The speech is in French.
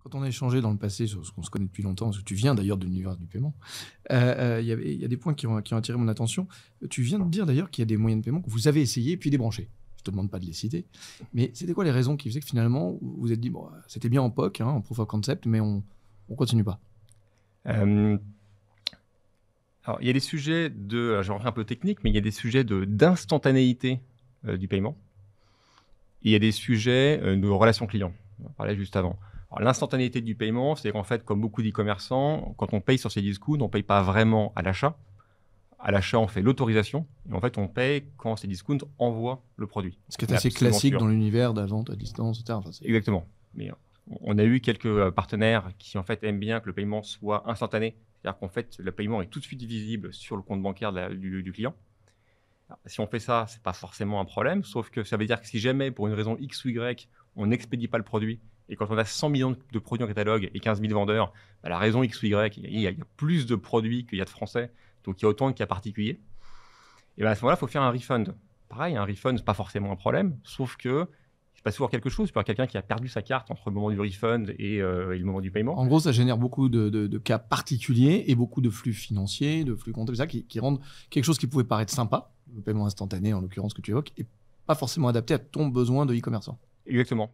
Quand on a échangé dans le passé sur ce qu'on se connaît depuis longtemps, parce que tu viens d'ailleurs de l'univers du paiement, il y a des points qui ont attiré mon attention. Tu viens de dire d'ailleurs qu'il y a des moyens de paiement que vous avez essayé puis débranchés. Je te demande pas de les citer, mais c'était quoi les raisons qui faisaient que finalement vous vous êtes dit bon, c'était bien en POC, en proof of concept, mais on continue pas. Alors, il y a des sujets je vais rentrer un peu technique, mais il y a des sujets d'instantanéité du paiement. Et il y a des sujets de relations clients. On en parlait juste avant. L'instantanéité du paiement, c'est qu'en fait, comme beaucoup d'e-commerçants, quand on paye sur Cdiscount, on ne paye pas vraiment à l'achat. À l'achat, on fait l'autorisation. Et en fait, on paye quand Cdiscount envoie le produit. Ce qui est assez classique dans l'univers de la vente à distance, etc. Enfin, exactement. Mais on a eu quelques partenaires qui en fait aiment bien que le paiement soit instantané. C'est-à-dire qu'en fait, le paiement est tout de suite visible sur le compte bancaire du client. Alors, si on fait ça, c'est pas forcément un problème, sauf que ça veut dire que si jamais, pour une raison X ou Y, on n'expédie pas le produit, et quand on a 100 millions de produits en catalogue et 15 000 vendeurs, la raison X ou Y, il y a plus de produits qu'il y a de Français, donc il y a autant de cas particuliers. Et bien à ce moment-là, il faut faire un refund. Pareil, un refund, c'est pas forcément un problème, sauf que il se passe toujours quelque chose. Il peut y avoir quelqu'un qui a perdu sa carte entre le moment du refund et le moment du paiement. En gros, ça génère beaucoup de cas particuliers et beaucoup de flux financiers, de flux comptables, ça, qui rendent quelque chose qui pouvait paraître sympa, le paiement instantané en l'occurrence que tu évoques, et pas forcément adapté à ton besoin de e-commerçant. Exactement.